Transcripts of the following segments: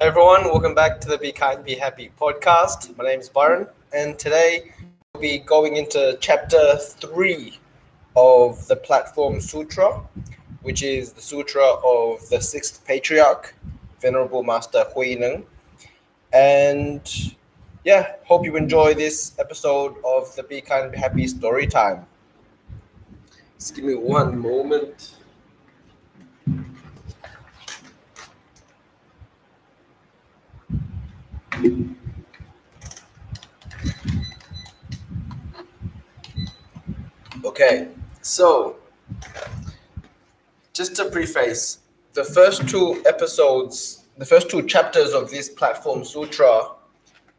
Hi everyone, welcome back to the Be Kind, Be Happy podcast. My name is Byron, and today we'll be going into chapter 3 of the Platform Sutra, which is the sutra of the Sixth Patriarch, Venerable Master Neng. And yeah, hope you enjoy this episode of the Be Kind, Be Happy story time. Just give me one moment. Okay, so just to preface, the first two chapters of this Platform Sutra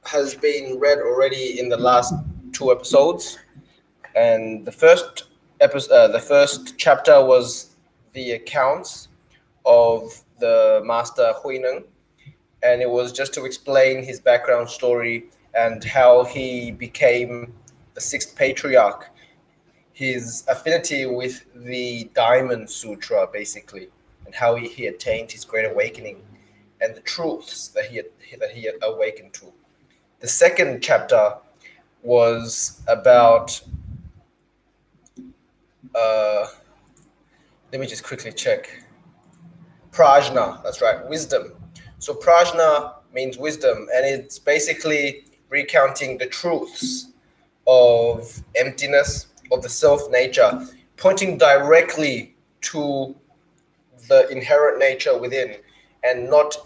has been read already in the last two episodes, and the first chapter was the accounts of the Master Huineng, and it was just to explain his background story and how he became the Sixth Patriarch, his affinity with the Diamond Sutra, basically, and how he attained his great awakening and the truths that he had awakened to. The second chapter was about uh, let me just quickly check. Prajñā, that's right, wisdom. So prajñā means wisdom, and it's basically recounting the truths of emptiness, of the self nature, pointing directly to the inherent nature within, and not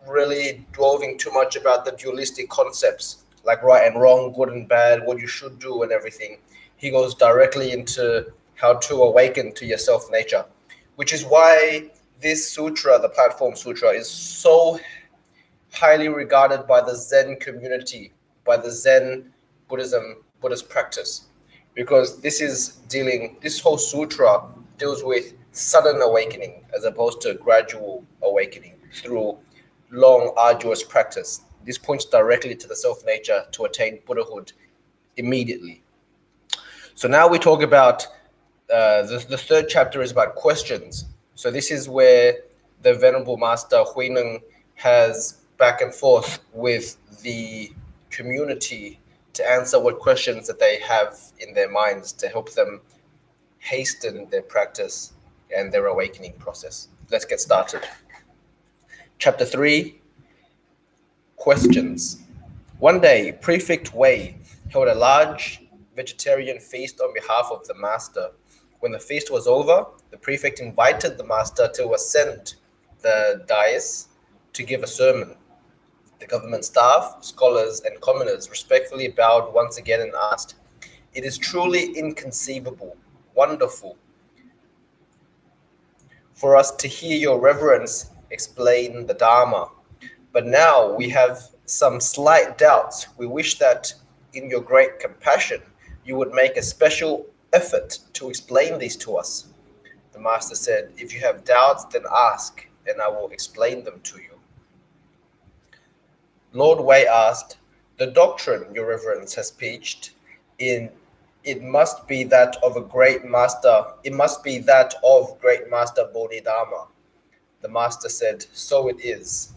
really dwelling too much about the dualistic concepts like right and wrong, good and bad, what you should do, and everything. He goes directly into how to awaken to your self nature, which is why this sutra, the Platform Sutra, is so highly regarded by the Zen community, by the Zen Buddhist practice, because this whole sutra deals with sudden awakening as opposed to gradual awakening through long, arduous practice. This points directly to the self nature to attain Buddhahood immediately. So now we talk about the third chapter is about questions. So this is where the Venerable Master Huineng has back and forth with the community to answer what questions that they have in their minds to help them hasten their practice and their awakening process. Let's get started. Chapter 3, Questions. One day, Prefect Wei held a large vegetarian feast on behalf of the master. When the feast was over, the prefect invited the master to ascend the dais to give a sermon. The government staff, scholars, and commoners respectfully bowed once again and asked, "It is truly inconceivable, wonderful, for us to hear your reverence explain the Dharma. But now we have some slight doubts. We wish that in your great compassion, you would make a special effort to explain these to us." The master said, "If you have doubts, then ask, and I will explain them to you." Lord Wei asked, "The doctrine your reverence has preached in it must be that of a great master. It must be that of great master Bodhidharma." The master said, "So it is."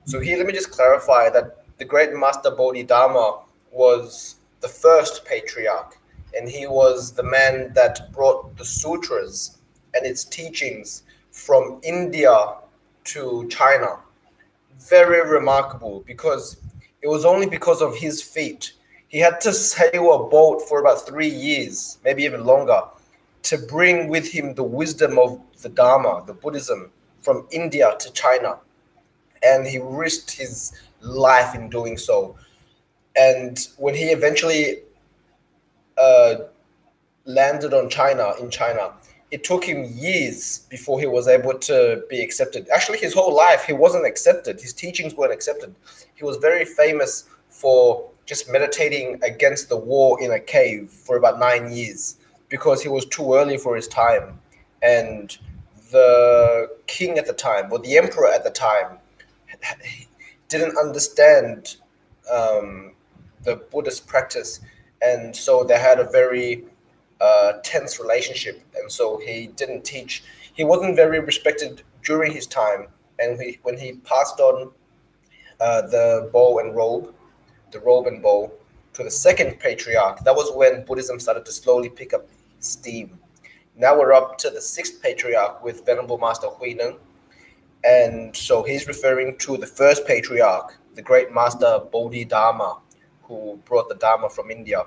So here, let me just clarify that the great master Bodhidharma was the first patriarch, and he was the man that brought the sutras and its teachings from India to China. Very remarkable, because it was only because of his feat. He had to sail a boat for about 3 years, maybe even longer, to bring with him the wisdom of the Dharma, the Buddhism, from India to China. And he risked his life in doing so. And when he eventually uh, landed in China, it took him years before he was able to be accepted. Actually, his whole life, he wasn't accepted. His teachings weren't accepted. He was very famous for just meditating against the wall in a cave for about 9 years because he was too early for his time. And the king at the time, or the emperor at the time, didn't understand the Buddhist practice. And so they had a very tense relationship, and so he didn't teach. He wasn't very respected during his time, and when he passed on, the bow and robe, the robe and bow, to the second patriarch. That was when Buddhism started to slowly pick up steam. Now we're up to the sixth patriarch with Venerable Master Hui Neng. And so he's referring to the first patriarch, the great master Bodhidharma, who brought the Dharma from India.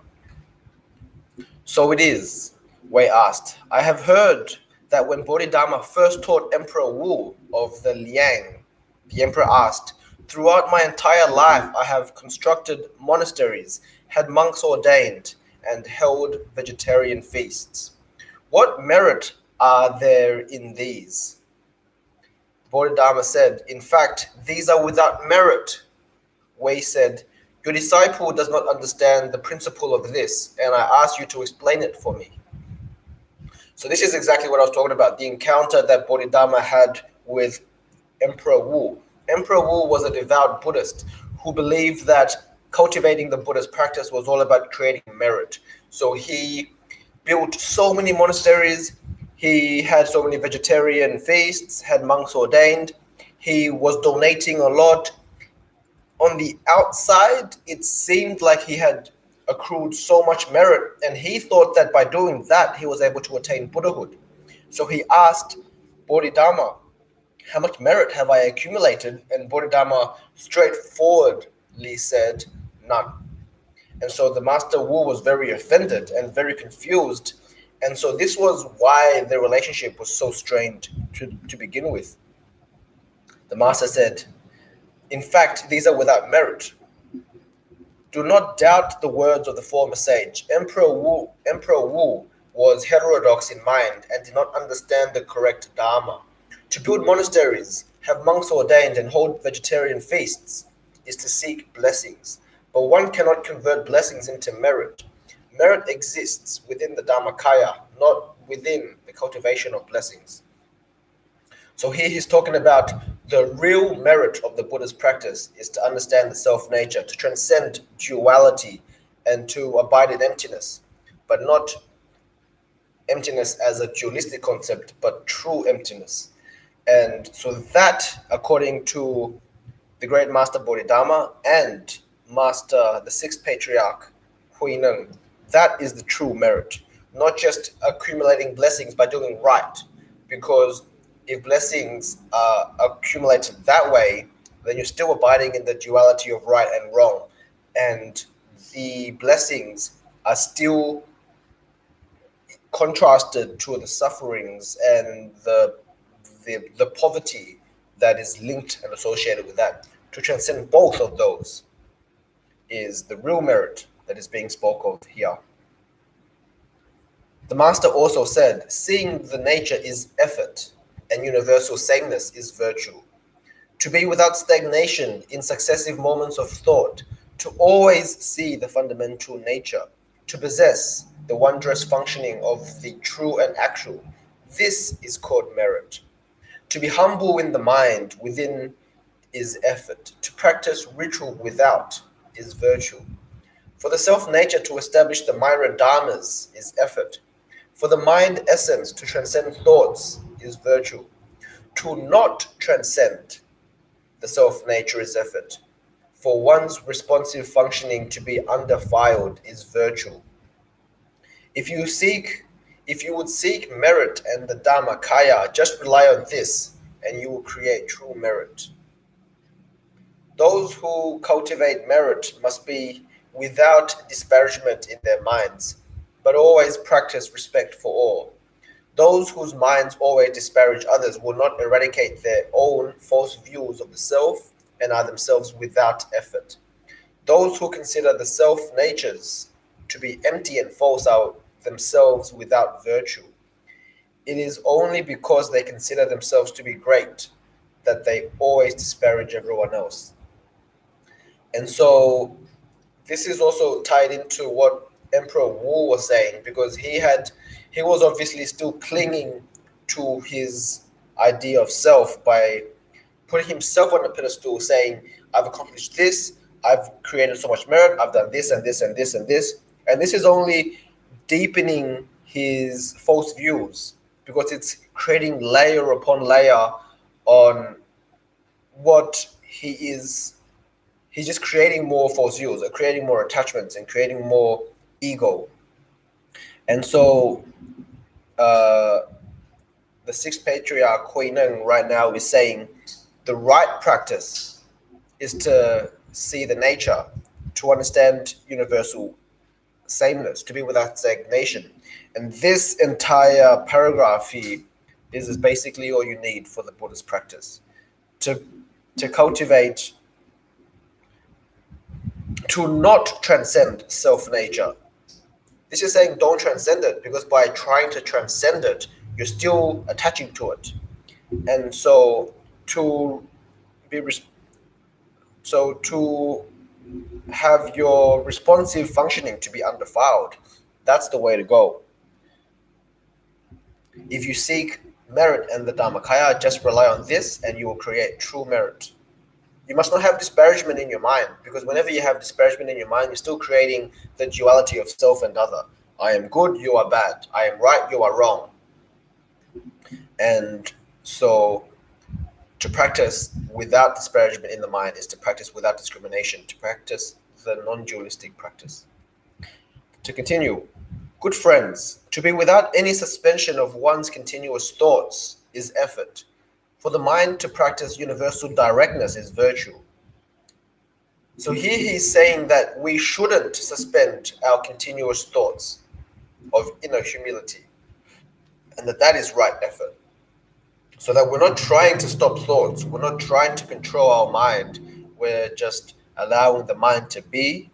So it is, Wei asked, I have heard that when Bodhidharma first taught Emperor Wu of the Liang, the emperor asked, throughout my entire life I have constructed monasteries, had monks ordained, and held vegetarian feasts. What merit are there in these? Bodhidharma said, in fact, these are without merit. Wei said, your disciple does not understand the principle of this, and I ask you to explain it for me. So this is exactly what I was talking about, the encounter that Bodhidharma had with Emperor Wu. Emperor Wu was a devout Buddhist who believed that cultivating the Buddhist practice was all about creating merit. So he built so many monasteries, he had so many vegetarian feasts, had monks ordained, he was donating a lot. On the outside, it seemed like he had accrued so much merit, and he thought that by doing that, he was able to attain Buddhahood. So he asked Bodhidharma, how much merit have I accumulated? And Bodhidharma straightforwardly said, none. And so the Master Wu was very offended and very confused. And so this was why the relationship was so strained to begin with. The Master said, in fact, these are without merit. Do not doubt the words of the former sage. Emperor Wu was heterodox in mind and did not understand the correct Dharma. To build monasteries, have monks ordained, and hold vegetarian feasts is to seek blessings. But one cannot convert blessings into merit. Merit exists within the Dharmakaya, not within the cultivation of blessings. So here he's talking about the real merit of the Buddha's practice is to understand the self-nature, to transcend duality, and to abide in emptiness, but not emptiness as a dualistic concept, but true emptiness. And so that, according to the great Master Bodhidharma and Master, the sixth patriarch, Hui Neng, that is the true merit, not just accumulating blessings by doing right, because if blessings are accumulated that way, then you're still abiding in the duality of right and wrong, and the blessings are still contrasted to the sufferings and the poverty that is linked and associated with that. To transcend both of those is the real merit that is being spoke of here. The Master also said, seeing the nature is effort, and universal sameness is virtue. To be without stagnation in successive moments of thought, to always see the fundamental nature, to possess the wondrous functioning of the true and actual, this is called merit. To be humble in the mind within is effort. To practice ritual without is virtue. For the self-nature to establish the Myra Dharmas is effort. For the mind essence to transcend thoughts is virtue. To not transcend the self-nature is effort. For one's responsive functioning to be undefiled is virtue. If you would seek merit and the Dharmakaya, just rely on this and you will create true merit. Those who cultivate merit must be without disparagement in their minds, but always practice respect for all. Those whose minds always disparage others will not eradicate their own false views of the self and are themselves without effort. Those who consider the self-natures to be empty and false are themselves without virtue. It is only because they consider themselves to be great that they always disparage everyone else. And so this is also tied into what Emperor Wu was saying, because he was obviously still clinging to his idea of self by putting himself on a pedestal, saying, I've accomplished this, I've created so much merit, I've done this and this and this and this. And this is only deepening his false views, because it's creating layer upon layer on what he is he's just creating more false views, or creating more attachments, and creating more ego. And so the Sixth Patriarch Neng right now is saying the right practice is to see the nature, to understand universal sameness, to be without stagnation. And this entire paragraph here is basically all you need for the Buddhist practice. To cultivate, to not transcend self-nature. This is saying don't transcend it, because by trying to transcend it, you're still attaching to it. And so to have your responsive functioning to be undefiled, that's the way to go. If you seek merit in the Dharmakaya, just rely on this and you will create true merit. You must not have disparagement in your mind, because whenever you have disparagement in your mind, you're still creating the duality of self and other. I am good, you are bad. I am right, you are wrong. And so to practice without disparagement in the mind is to practice without discrimination, to practice the non-dualistic practice. To continue, good friends, to be without any suspension of one's continuous thoughts is effort. For the mind to practice universal directness is virtue. So here he's saying that we shouldn't suspend our continuous thoughts of inner humility, and that is right effort. So that we're not trying to stop thoughts, we're not trying to control our mind, we're just allowing the mind to be,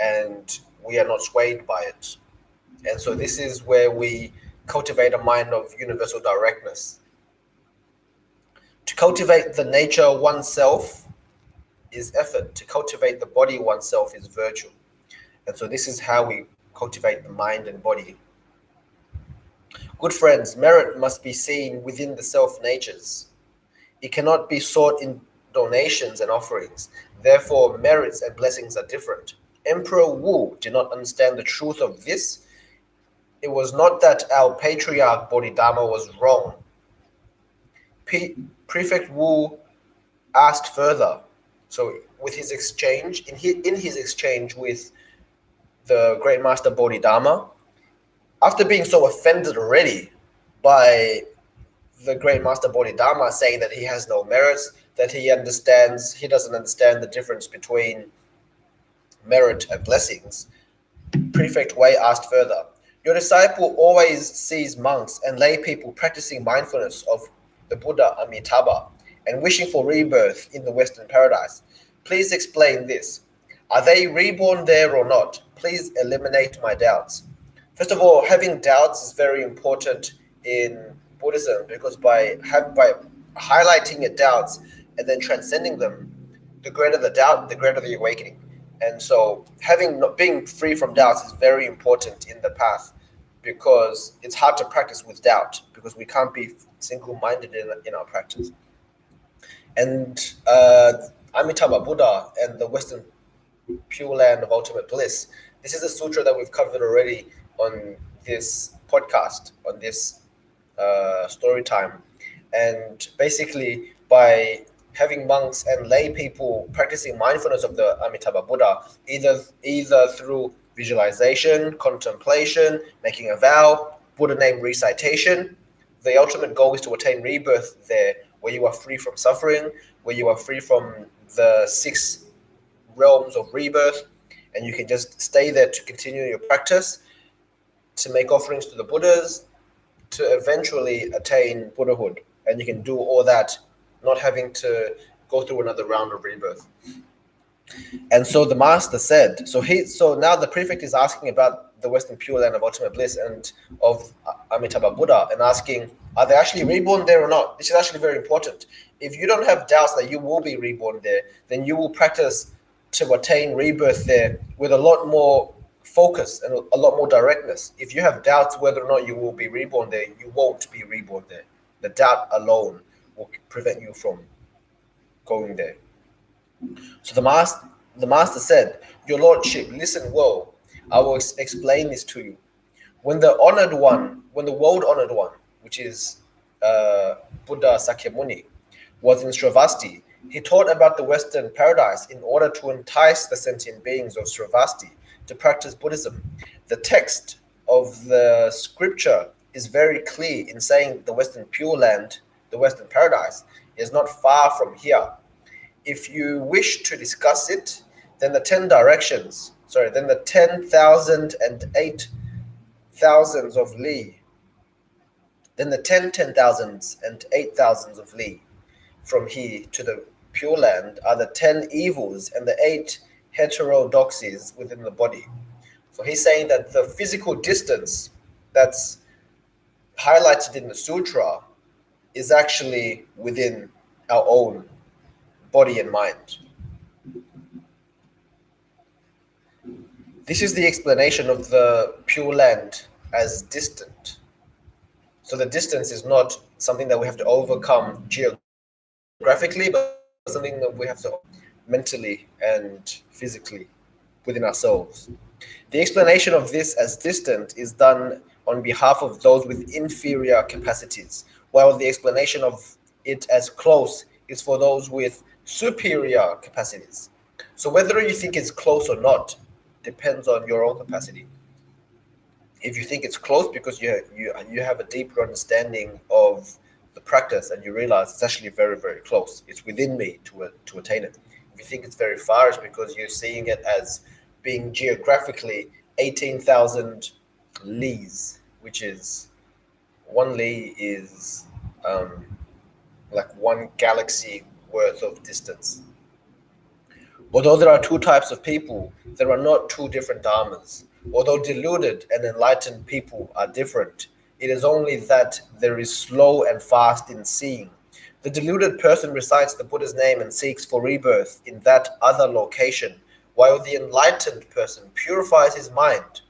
and we are not swayed by it. And so this is where we cultivate a mind of universal directness. To cultivate the nature oneself is effort. To cultivate the body oneself is virtue. And so this is how we cultivate the mind and body. Good friends, merit must be seen within the self-natures. It cannot be sought in donations and offerings. Therefore, merits and blessings are different. Emperor Wu did not understand the truth of this. It was not that our patriarch Bodhidharma was wrong. Prefect Wu asked further. So with his exchange, in his exchange with the Great Master Bodhidharma, after being so offended already by the Great Master Bodhidharma saying that he has no merits, that he doesn't understand the difference between merit and blessings, Prefect Wei asked further, your disciple always sees monks and lay people practicing mindfulness of the Buddha Amitabha and wishing for rebirth in the Western paradise. Please explain this. Are they reborn there or not? Please eliminate my doubts. First of all, having doubts is very important in Buddhism, because by highlighting your doubts and then transcending them, the greater the doubt, the greater the awakening. And so being free from doubts is very important in the path, because it's hard to practice with doubt, because we can't be single-minded in our practice. And Amitabha Buddha and the Western Pure Land of Ultimate Bliss, this is a sutra that we've covered already on this podcast, on this story time. And basically, by having monks and lay people practicing mindfulness of the Amitabha Buddha, either through visualization, contemplation, making a vow, Buddha name recitation, the ultimate goal is to attain rebirth there, where you are free from suffering, where you are free from the 6 realms of rebirth, and you can just stay there to continue your practice, to make offerings to the Buddhas, to eventually attain Buddhahood. And you can do all that not having to go through another round of rebirth. And so the master said, so now the prefect is asking about the Western Pure Land of Ultimate Bliss and of Amitabha Buddha, and asking, are they actually reborn there or not? This is actually very important. If you don't have doubts that you will be reborn there, then you will practice to attain rebirth there with a lot more focus and a lot more directness. If you have doubts whether or not you will be reborn there, you won't be reborn there. The doubt alone will prevent you from going there. So the master said, your lordship, listen well. I will explain this to you. When the world honored one, which is Buddha Sakyamuni, was in Sravasti, He taught about the Western paradise in order to entice the sentient beings of Sravasti to practice Buddhism. The text of the scripture is very clear in saying the Western Pure Land, the Western paradise, is not far from here. If you wish to discuss it, then the 10,000 and 8,000 of li, then the 10,000s and 8,000s of li from here to the Pure Land are the 10 evils and the 8 heterodoxies within the body. So he's saying that the physical distance that's highlighted in the sutra is actually within our own body and mind. This is the explanation of the Pure Land as distant. So the distance is not something that we have to overcome geographically, but something that we have to mentally and physically within ourselves. The explanation of this as distant is done on behalf of those with inferior capacities, while the explanation of it as close is for those with superior capacities. So whether you think it's close or not depends on your own capacity. If you think it's close because you have a deeper understanding of the practice and you realize it's actually very, very close, it's within me to attain it. If you think it's very far, it's because you're seeing it as being geographically 18,000 lees, which is one li is like one galaxy worth of distance. Although there are two types of people, there are not two different dharmas. Although deluded and enlightened people are different, it is only that there is slow and fast in seeing. The deluded person recites the Buddha's name and seeks for rebirth in that other location, while the enlightened person purifies his mind.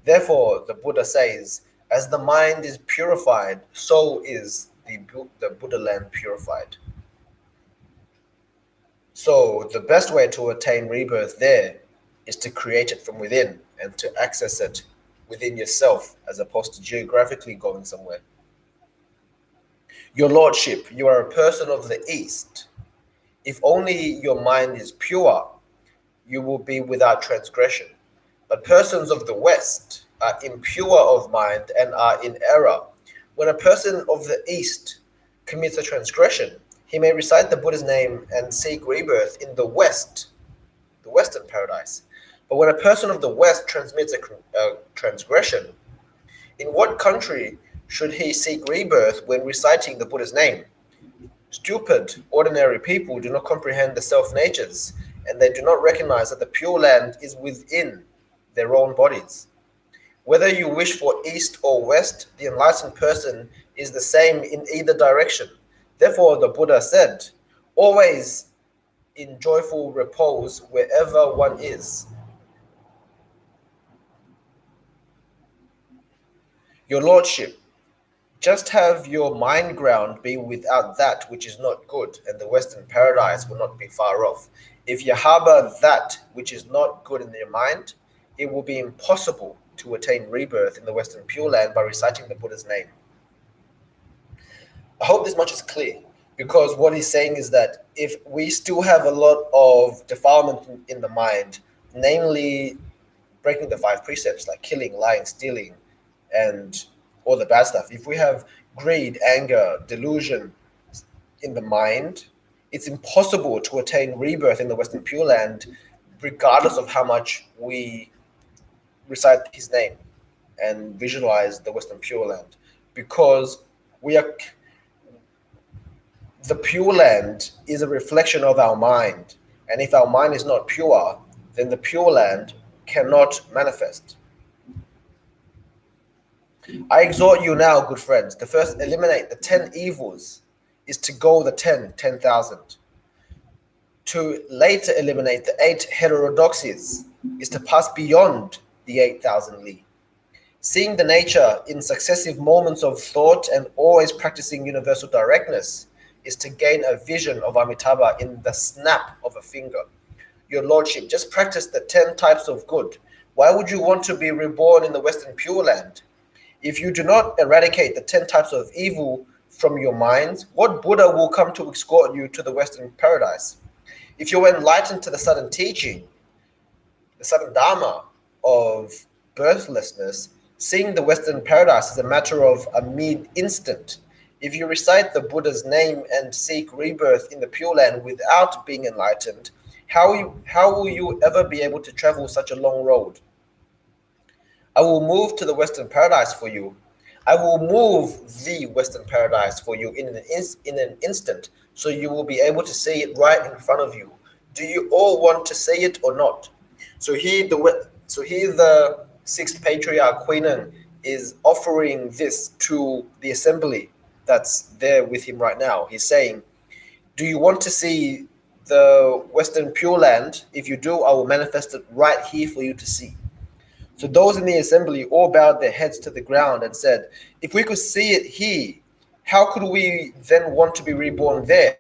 Therefore, the Buddha says, as the mind is purified, so is the Buddha land purified. So the best way to attain rebirth there is to create it from within and to access it within yourself as opposed to geographically going somewhere. Your Lordship, you are a person of the East. If only your mind is pure, you will be without transgression. But persons of the West are impure of mind and are in error. When a person of the East commits a transgression, he may recite the Buddha's name and seek rebirth in the West, the Western paradise. But when a person of the West transmits a transgression, in what country should he seek rebirth when reciting the Buddha's name? Stupid, ordinary people do not comprehend the self-natures, and they do not recognize that the Pure Land is within their own bodies. Whether you wish for East or West, the enlightened person is the same in either direction. Therefore, the Buddha said, always in joyful repose wherever one is. Your Lordship, just have your mind ground be without that which is not good, and the Western paradise will not be far off. If you harbor that which is not good in your mind, it will be impossible to attain rebirth in the Western Pure Land by reciting the Buddha's name. I hope this much is clear, because what he's saying is that if we still have a lot of defilement in the mind, namely breaking the 5 precepts like killing, lying, stealing, and all the bad stuff, if we have greed, anger, delusion in the mind, it's impossible to attain rebirth in the Western Pure Land, regardless of how much we recite his name and visualize the Western Pure Land, because the Pure Land is a reflection of our mind, and if our mind is not pure, then the Pure Land cannot manifest. I exhort you now, good friends, to first eliminate the 10 evils is to go the 10,000. To later eliminate the 8 heterodoxies is to pass beyond the 8,000 li. Seeing the nature in successive moments of thought and always practicing universal directness is to gain a vision of Amitabha in the snap of a finger. Your Lordship, just practice the 10 types of good. Why would you want to be reborn in the Western Pure Land? If you do not eradicate the 10 types of evil, from your mind, what Buddha will come to escort you to the Western paradise? If you're enlightened to the sudden teaching, the sudden dharma of birthlessness, seeing the Western paradise is a matter of a mere instant. If you recite the Buddha's name and seek rebirth in the Pure Land without being enlightened, how will you ever be able to travel such a long road? I will move to the Western paradise for you. I will move the Western paradise for you in an instant, so you will be able to see it right in front of you. Do you all want to see it or not? So here the Sixth Patriarch Queen Neng is offering this to the assembly that's there with him right now. He's saying, do you want to see the Western Pure Land? If you do, I will manifest it right here for you to see. So those in the assembly all bowed their heads to the ground and said, if we could see it here, how could we then want to be reborn there?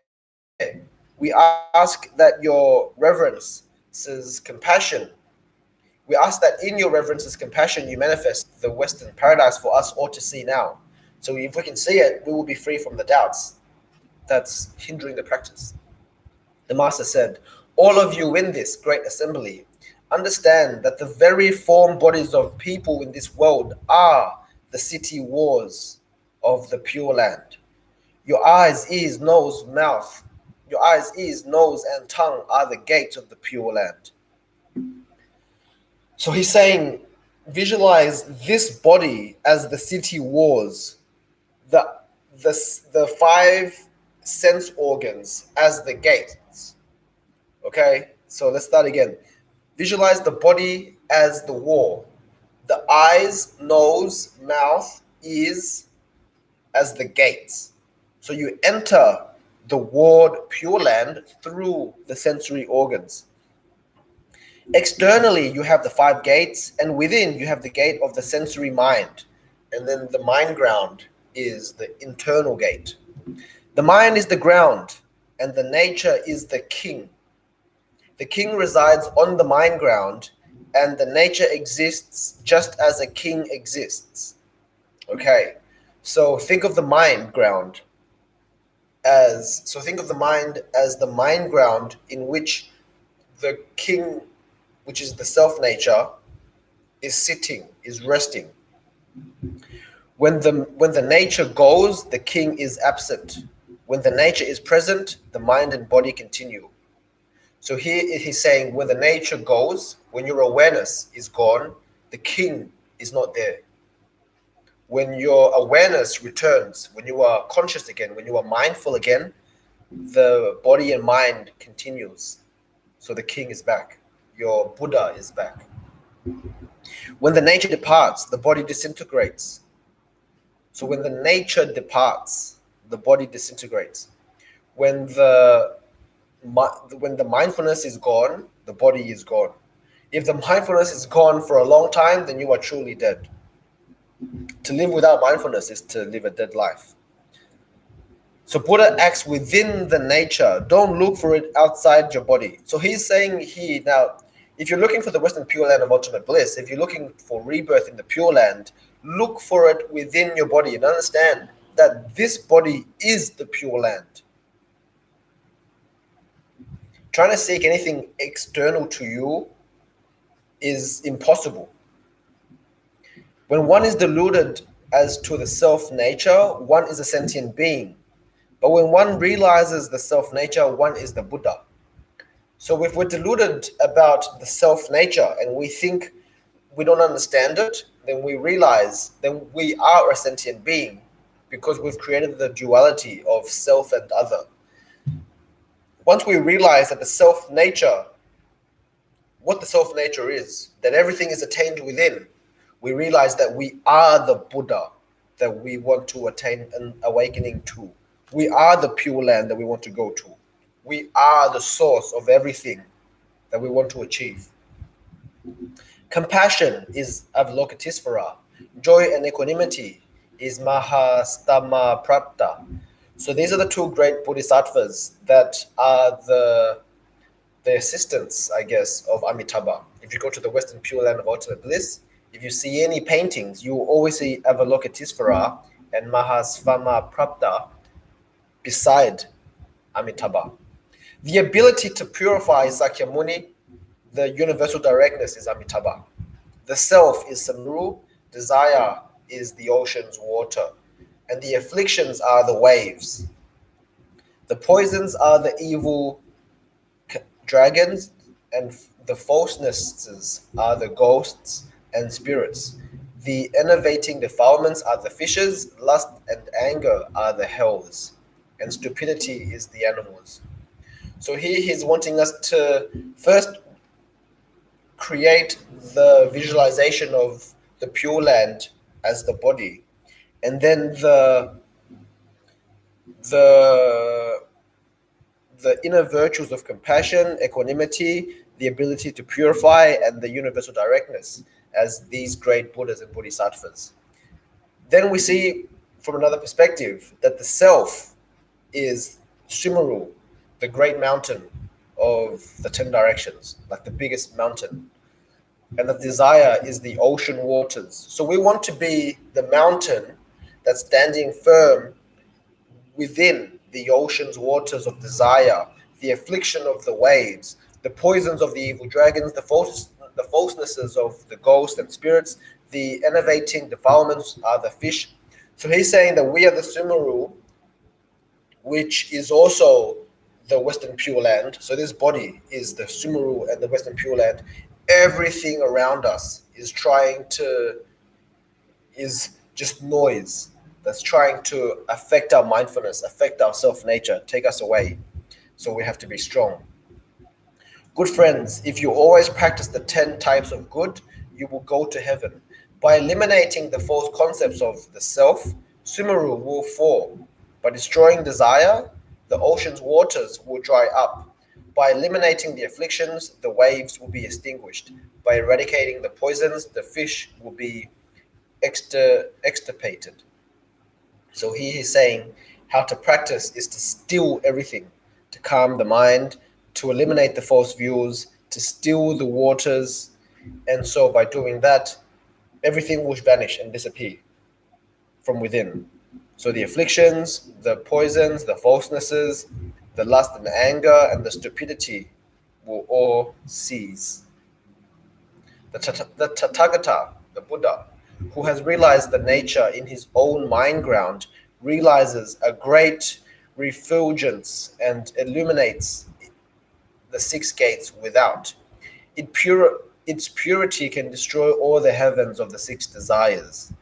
We ask that your reverence's compassion, we ask that in your reverence's compassion, you manifest the Western paradise for us all to see now. So if we can see it, we will be free from the doubts that's hindering the practice. The Master said, all of you in this great assembly, understand that the very form bodies of people in this world are the city walls of the Pure Land. Your eyes, ears, nose, mouth, your eyes, ears, nose, and tongue are the gates of the Pure Land. So he's saying, visualize this body as the city walls, the five sense organs as the gates. Okay, so let's start again. Visualize the body as the wall, the eyes, nose, mouth, ears as the gates. So you enter the walled Pure Land through the sensory organs. Externally, you have the five gates, and within you have the gate of the sensory mind. And then the mind ground is the internal gate. The mind is the ground, and the nature is the king. The king resides on the mind ground, and the nature exists just as a king exists. Okay, so think of the mind ground as the mind ground in which the king, which is the self nature, is sitting, is resting. When the nature goes, the king is absent. When the nature is present, the mind and body continue. So here he's saying, when the nature goes, when your awareness is gone, the king is not there. When your awareness returns, when you are conscious again, when you are mindful again, the body and mind continues. So the king is back. Your Buddha is back. When the nature departs, the body disintegrates. So when the nature departs, the body disintegrates. When the mindfulness is gone, the body is gone. If the mindfulness is gone for a long time, then you are truly dead. To live without mindfulness is to live a dead life. So Buddha acts within the nature. Don't look for it outside your body. So he's saying here now, if you're looking for the Western Pure Land of ultimate bliss, if you're looking for rebirth in the Pure Land, look for it within your body and understand that this body is the Pure Land. Trying to seek anything external to you is impossible. When one is deluded as to the self-nature, one is a sentient being. But when one realizes the self-nature, one is the Buddha. So if we're deluded about the self-nature and we think we don't understand it, then we realize then we are a sentient being because we've created the duality of self and other. Once we realize that the self-nature, what the self-nature is, that everything is attained within, we realize that we are the Buddha that we want to attain an awakening to. We are the Pure Land that we want to go to. We are the source of everything that we want to achieve. Compassion is Avalokitesvara. Joy and equanimity is Mahastamaprapta. So these are the two great bodhisattvas that are the assistants, I guess, of Amitabha. If you go to the Western Pure Land of ultimate bliss, if you see any paintings, you will always see Avalokitesvara and Mahasvama Prapta beside Amitabha. The ability to purify is Sakyamuni. The universal directness is Amitabha. The self is Samru. Desire is the ocean's water. And the afflictions are the waves. The poisons are the evil dragons, and the falsenesses are the ghosts and spirits. The enervating defilements are the fishes, lust and anger are the hells, and stupidity is the animals. So here he's wanting us to first create the visualization of the Pure Land as the body, and then the inner virtues of compassion, equanimity, the ability to purify, and the universal directness as these great Buddhas and Bodhisattvas. Then we see from another perspective that the self is Sumeru, the great mountain of the 10 directions, like the biggest mountain. And the desire is the ocean waters. So we want to be the mountain that's standing firm within the ocean's waters of desire, the affliction of the waves, the poisons of the evil dragons, the falsenesses of the ghosts and spirits, the enervating defilements are the fish. So he's saying that we are the Sumeru, which is also the Western Pure Land. So this body is the Sumeru and the Western Pure Land. Everything around us is just noise that's trying to affect our mindfulness, affect our self-nature, take us away. So we have to be strong. Good friends, if you always practice the 10 types of good, you will go to heaven. By eliminating the false concepts of the self, Sumeru will fall. By destroying desire, the ocean's waters will dry up. By eliminating the afflictions, the waves will be extinguished. By eradicating the poisons, the fish will be extirpated. So he is saying how to practice is to still everything, to calm the mind, to eliminate the false views, to still the waters. And so by doing that, everything will vanish and disappear from within. So the afflictions, the poisons, the falsenesses, the lust and the anger, and the stupidity will all cease. The Tathagata, the Buddha, who has realized the nature in his own mind ground, realizes a great refulgence and illuminates the 6 gates without. Its purity can destroy all the heavens of the 6 desires.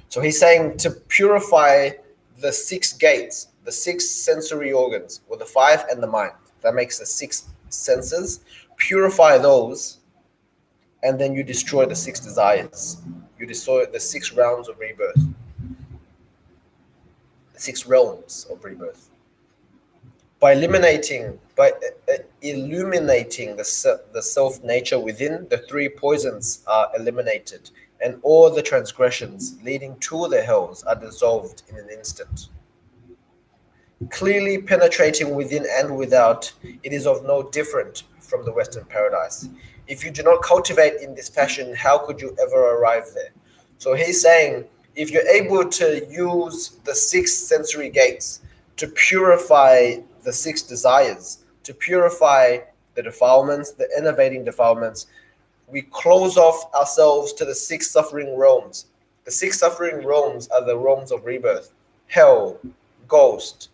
So he's saying to purify the 6 gates, the 6 sensory organs, or the 5 and the mind. That makes the 6 senses. Purify those, and then you destroy the 6 desires. You destroy the 6 rounds of rebirth. The 6 realms of rebirth. By illuminating the self-nature within, the 3 poisons are eliminated, and all the transgressions leading to the hells are dissolved in an instant. Clearly penetrating within and without, it is of no different from the Western paradise. If you do not cultivate in this fashion, how could you ever arrive there? So he's saying, if you're able to use the 6 sensory gates to purify the 6 desires, to purify the defilements, the enervating defilements, we close off ourselves to the 6 suffering realms. The 6 suffering realms are the realms of rebirth: hell, ghost,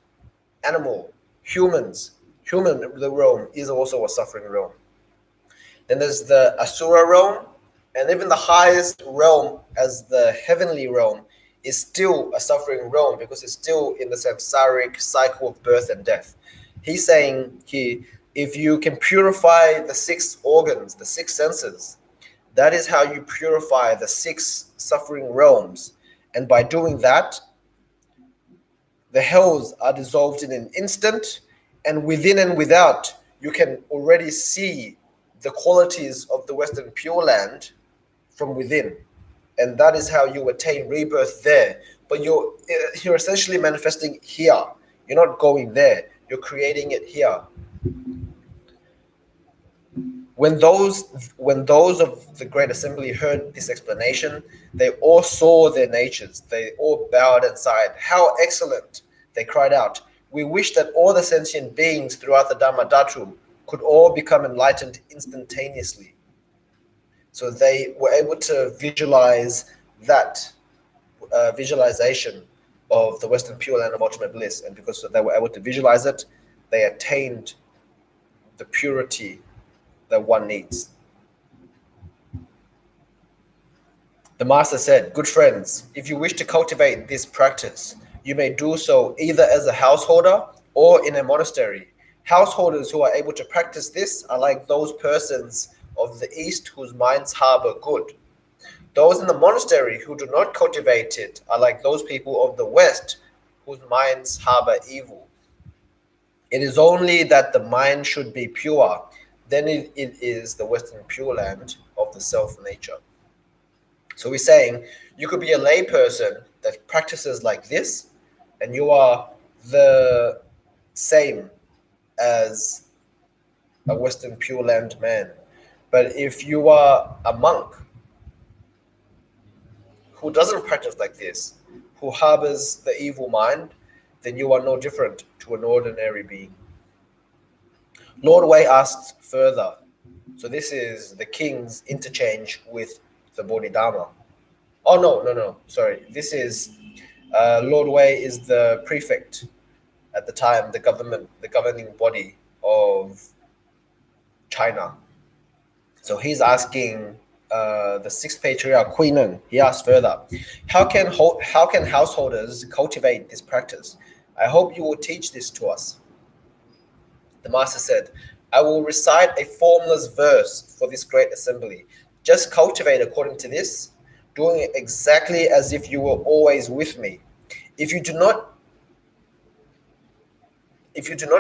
animal, humans. Human, the realm, is also a suffering realm. Then there's the Asura realm, and even the highest realm as the heavenly realm is still a suffering realm because it's still in the samsaric cycle of birth and death. He's saying here, if you can purify the 6 organs, the 6 senses, that is how you purify the 6 suffering realms. And by doing that, the hells are dissolved in an instant, and within and without, you can already see the qualities of the Western Pure Land from within. And that is how you attain rebirth there. But you're essentially manifesting here. You're not going there. You're creating it here. When those of the great assembly heard this explanation, they all saw their natures. They all bowed and sighed. How excellent! They cried out. We wish that all the sentient beings throughout the Dhamma Dhatu could all become enlightened instantaneously. So they were able to visualize that visualization of the Western Pure Land of Ultimate Bliss. And because they were able to visualize it, they attained the purity that one needs. The Master said, good friends, if you wish to cultivate this practice, you may do so either as a householder or in a monastery. Householders who are able to practice this are like those persons of the East whose minds harbor good. Those in the monastery who do not cultivate it are like those people of the West whose minds harbor evil. It is only that the mind should be pure, then it is the Western Pure Land of the self-nature. So we're saying you could be a lay person that practices like this, and you are the same as a Western Pure Land man. But if you are a monk who doesn't practice like this, who harbors the evil mind, then you are no different to an ordinary being. Lord Wei asked further, so this is the king's interchange with the Bodhidharma. Oh, no, sorry. This is, Lord Wei is the prefect at the time, the governing body of China. So he's asking the Sixth Patriarch, Queen Neng, he asked further, how can householders cultivate this practice? I hope you will teach this to us. The Master said, I will recite a formless verse for this great assembly. Just cultivate according to this, doing it exactly as if you were always with me. If you do not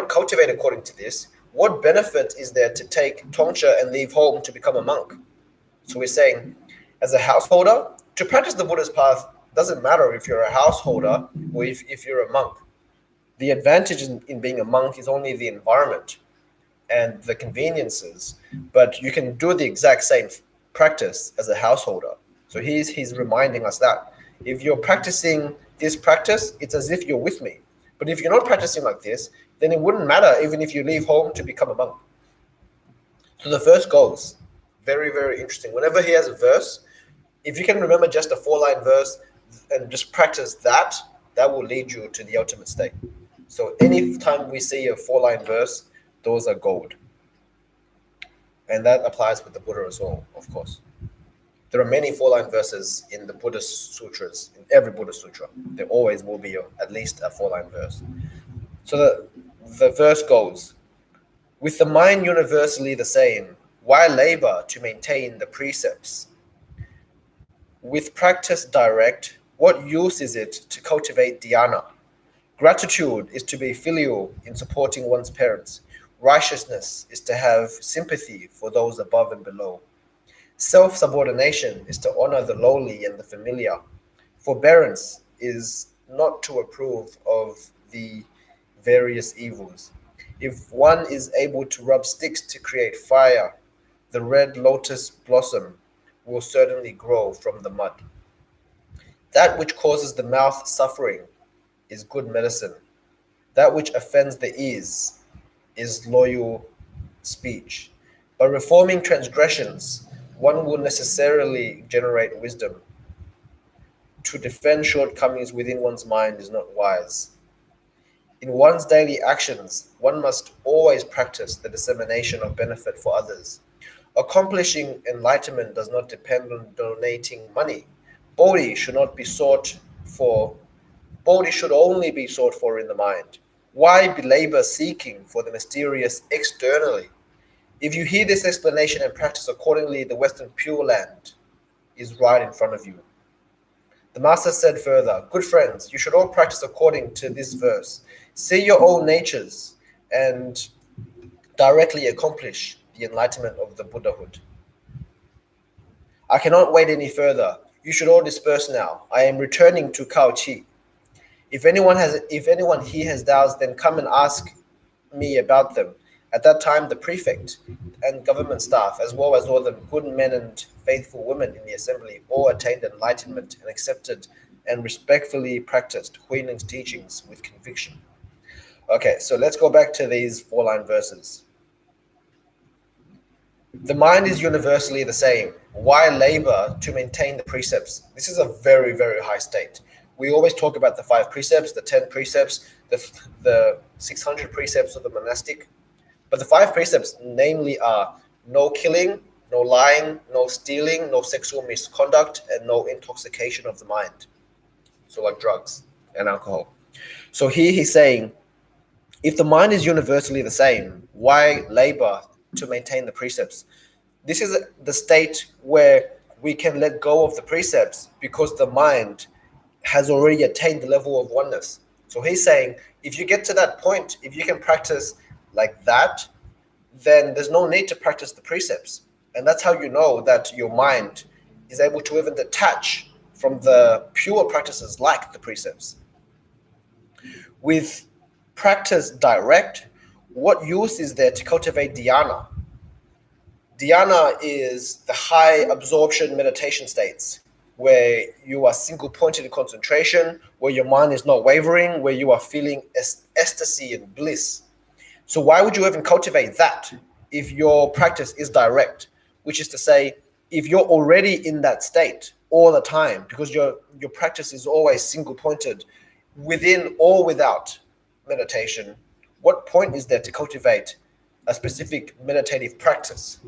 cultivate according to this, what benefit is there to take tongcha and leave home to become a monk? So we're saying, as a householder, to practice the Buddha's path doesn't matter if you're a householder or if you're a monk. The advantage in being a monk is only the environment and the conveniences, but you can do the exact same practice as a householder. So he's reminding us that if you're practicing this practice, it's as if you're with me. But if you're not practicing like this, then it wouldn't matter even if you leave home to become a monk. So the verse goes, very, very interesting. Whenever he has a verse, if you can remember just a 4-line verse and just practice that, that will lead you to the ultimate state. So anytime we see a 4-line verse, those are gold. And that applies with the Buddha as well, of course. There are many 4-line verses in the Buddhist sutras, in every Buddhist sutra. There always will be at least a 4-line verse. So the verse goes, with the mind universally the same, why labor to maintain the precepts? With practice direct, what use is it to cultivate dhyāna? Gratitude is to be filial in supporting one's parents. Righteousness is to have sympathy for those above and below. Self-subordination is to honor the lowly and the familiar. Forbearance is not to approve of the various evils. If one is able to rub sticks to create fire, the red lotus blossom will certainly grow from the mud. That which causes the mouth suffering is good medicine. That which offends the ears is loyal speech. By reforming transgressions, one will necessarily generate wisdom. To defend shortcomings within one's mind is not wise. In one's daily actions, one must always practice the dissemination of benefit for others. Accomplishing enlightenment does not depend on donating money. Bodhi should not be sought for. Bodhi should only be sought for in the mind. Why belabor seeking for the mysterious externally? If you hear this explanation and practice accordingly, the Western Pure Land is right in front of you. The Master said further, good friends, you should all practice according to this verse. See your own natures and directly accomplish the enlightenment of the Buddhahood. I cannot wait any further. You should all disperse now. I am returning to Kao Chi. If anyone here has doubts, then come and ask me about them. At that time, the prefect and government staff, as well as all the good men and faithful women in the assembly, all attained enlightenment and accepted and respectfully practiced Huineng's teachings with conviction. Okay, so let's go back to these 4-line verses. The mind is universally the same. Why labor to maintain the precepts? This is a very, very high state. We always talk about the 5 precepts, the 10 precepts, the 600 precepts of the monastic. But the 5 precepts, namely, are no killing, no lying, no stealing, no sexual misconduct, and no intoxication of the mind. So like drugs and alcohol. So here he's saying, if the mind is universally the same, why labor to maintain the precepts? This is the state where we can let go of the precepts because the mind has already attained the level of oneness. So he's saying, if you get to that point, if you can practice like that, then there's no need to practice the precepts. And that's how you know that your mind is able to even detach from the pure practices like the precepts. With practice direct, what use is there to cultivate dhyāna? Dhyāna is the high absorption meditation states where you are single-pointed in concentration, where your mind is not wavering, where you are feeling ecstasy and bliss. So why would you even cultivate that if your practice is direct? Which is to say, if you're already in that state all the time, because your practice is always single-pointed within or without meditation, what point is there to cultivate a specific meditative practice?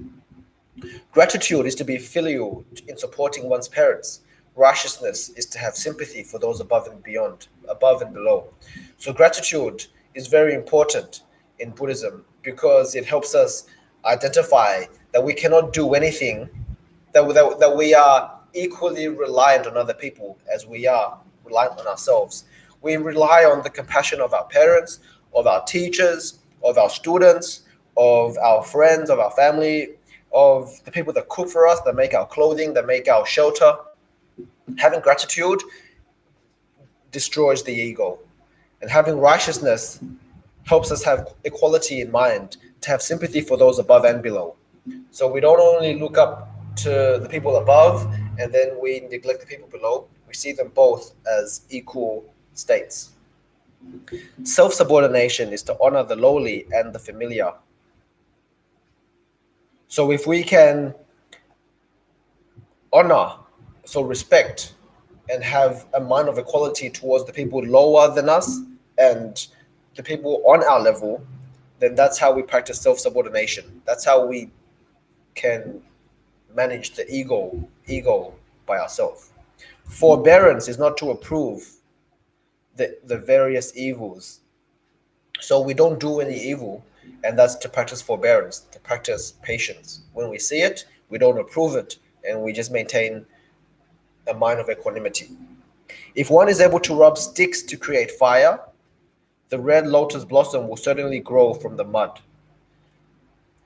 Gratitude is to be filial in supporting one's parents. Righteousness is to have sympathy for those above and beyond, above and below. So gratitude is very important in Buddhism because it helps us identify that we cannot do anything, that we are equally reliant on other people as we are reliant on ourselves. We rely on the compassion of our parents, of our teachers, of our students, of our friends, of our family, of the people that cook for us, that make our clothing, that make our shelter. Having gratitude destroys the ego. And having righteousness helps us have equality in mind, to have sympathy for those above and below. So we don't only look up to the people above and then we neglect the people below. We see them both as equal states. Self-subordination is to honor the lowly and the familiar. So if we can honor, so respect, and have a mind of equality towards the people lower than us and the people on our level, then that's how we practice self-subordination. That's how we can manage the ego by ourselves. Forbearance is not to approve the various evils. So we don't do any evil, and that's to practice forbearance, to practice patience. When we see it, we don't approve it, and we just maintain a mind of equanimity. If one is able to rub sticks to create fire, the red lotus blossom will certainly grow from the mud.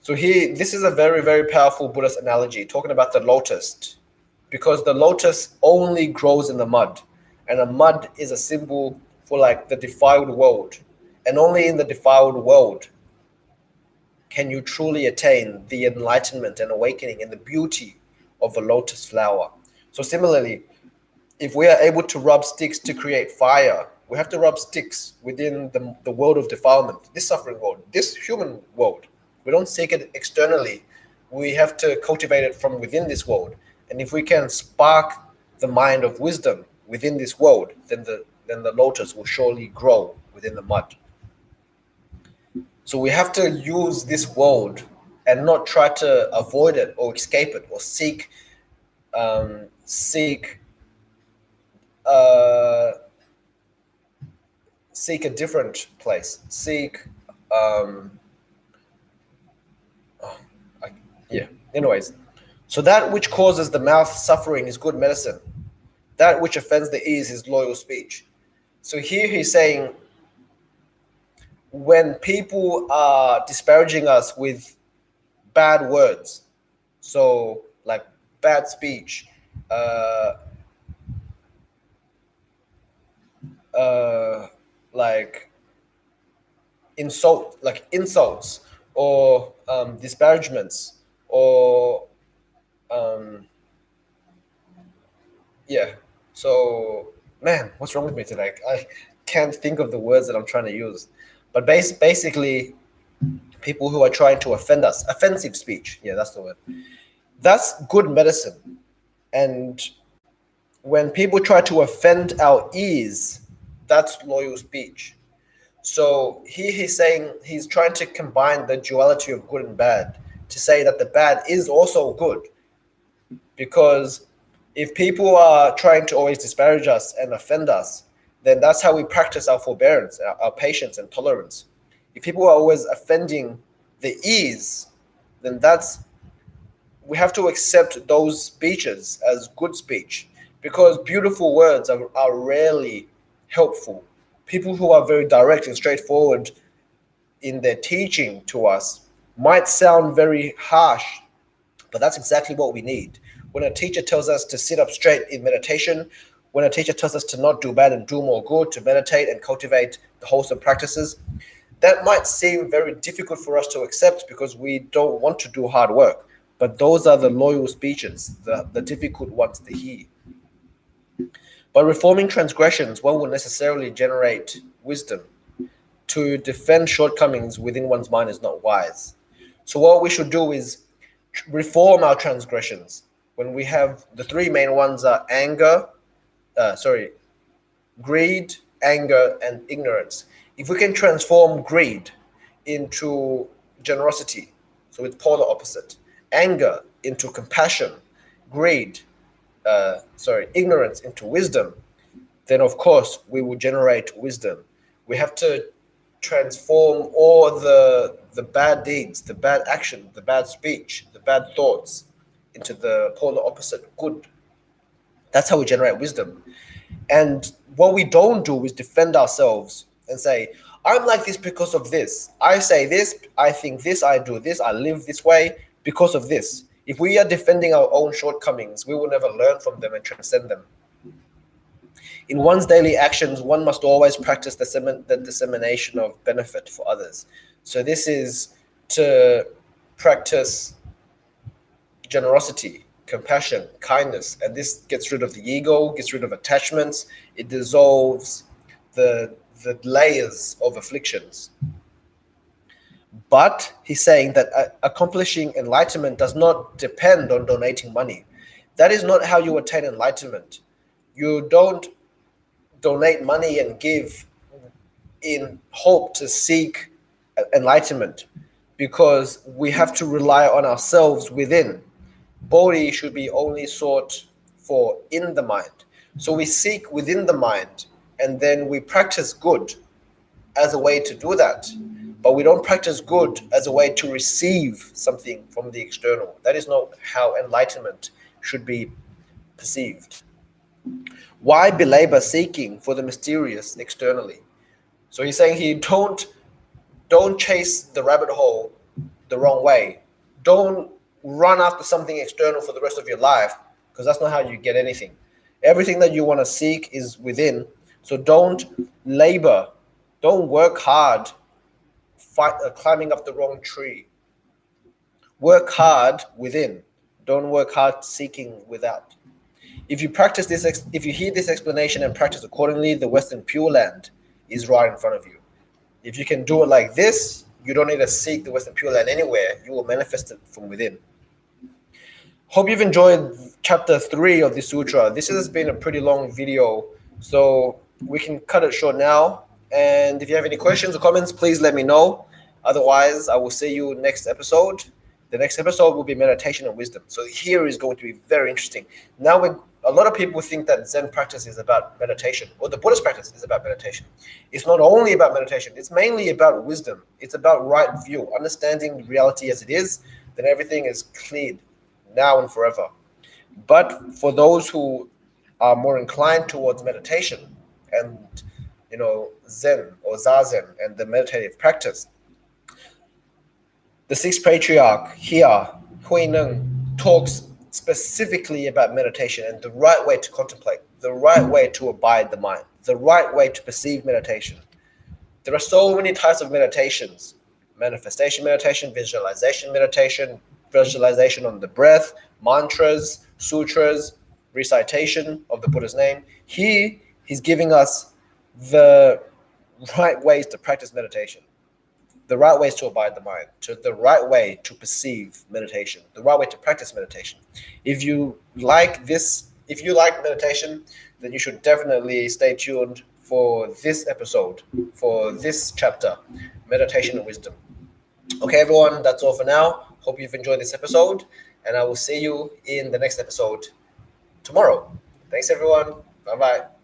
So here, this is a very, very powerful Buddhist analogy, talking about the lotus, because the lotus only grows in the mud, and the mud is a symbol for like the defiled world. And only in the defiled world can you truly attain the enlightenment and awakening and the beauty of a lotus flower. So similarly, if we are able to rub sticks to create fire, we have to rub sticks within the world of defilement, this suffering world, this human world. We don't seek it externally. We have to cultivate it from within this world. And if we can spark the mind of wisdom within this world, then the lotus will surely grow within the mud. So we have to use this world and not try to avoid it or escape it or seek a different place. Anyways, so that which causes the mouth suffering is good medicine. That which offends the ears is loyal speech. So here he's saying, when people are disparaging us with bad words, so like bad speech, like insults, or disparagements, or yeah. So, man, what's wrong with me today? I can't think of the words that I'm trying to use. But basically, people who are trying to offend us, offensive speech. Yeah, that's the word. That's good medicine. And when people try to offend our ears, that's loyal speech. So here he's saying he's trying to combine the duality of good and bad to say that the bad is also good. Because if people are trying to always disparage us and offend us, then that's how we practice our forbearance, our patience and tolerance. If people are always offending the ears, then we have to accept those speeches as good speech, because beautiful words are rarely helpful. People who are very direct and straightforward in their teaching to us might sound very harsh, but that's exactly what we need. When a teacher tells us to sit up straight in meditation, when a teacher tells us to not do bad and do more good, to meditate and cultivate the wholesome practices, that might seem very difficult for us to accept because we don't want to do hard work. But those are the loyal speeches, the difficult ones to hear. By reforming transgressions, one will necessarily generate wisdom. To defend shortcomings within one's mind is not wise. So, what we should do is reform our transgressions. When we have the three main ones are greed, anger, and ignorance. If we can transform greed into generosity, so it's polar opposite, anger into compassion, greed, ignorance into wisdom, then of course we will generate wisdom. We have to transform all the bad deeds, the bad action, the bad speech, the bad thoughts into the polar opposite, good. That's how we generate wisdom. And what we don't do is defend ourselves and say, I'm like this because of this. I say this, I think this, I do this, I live this way because of this. If we are defending our own shortcomings, we will never learn from them and transcend them. In one's daily actions, one must always practice the dissemination of benefit for others. So this is to practice generosity, compassion, kindness, and this gets rid of the ego, gets rid of attachments. It dissolves the layers of afflictions. But he's saying that accomplishing enlightenment does not depend on donating money. That is not how you attain enlightenment. You don't donate money and give in hope to seek enlightenment, because we have to rely on ourselves within. Bodhi should be only sought for in the mind. So we seek within the mind, and then we practice good as a way to do that. But we don't practice good as a way to receive something from the external. That is not how enlightenment should be perceived. Why belabor seeking for the mysterious externally? So he's saying here, don't chase the rabbit hole the wrong way. Don't run after something external for the rest of your life, because that's not how you get anything. Everything that you want to seek is within. So don't labor, don't work hard climbing up the wrong tree. Work hard within. Don't work hard seeking without. If you practice this, if you hear this explanation and practice accordingly, the Western Pure Land is right in front of you. If you can do it like this, you don't need to seek the Western Pure Land anywhere. You will manifest it from within. Hope you've enjoyed chapter 3 of the sutra. This has been a pretty long video, so we can cut it short now. And if you have any questions or comments, please let me know. Otherwise, I will see you next episode. The next episode will be meditation and wisdom. So here is going to be very interesting. Now, a lot of people think that Zen practice is about meditation, or the Buddhist practice is about meditation. It's not only about meditation. It's mainly about wisdom. It's about right view, understanding reality as it is. Then everything is cleared now and forever. But for those who are more inclined towards meditation and Zen or Zazen and the meditative practice, the Sixth Patriarch here, Neng, talks specifically about meditation and the right way to contemplate, the right way to abide the mind, the right way to perceive meditation. There are so many types of meditations. manifestation meditation, visualization on the breath, mantras, sutras, recitation of the Buddha's name. Here, he's giving us the right ways to practice meditation, the right ways to abide the mind, the right way to perceive meditation, the right way to practice meditation. If you like meditation, then you should definitely stay tuned for this episode, for this chapter, Meditation and Wisdom. Okay, everyone, that's all for now. Hope you've enjoyed this episode, and I will see you in the next episode tomorrow. Thanks, everyone. Bye-bye.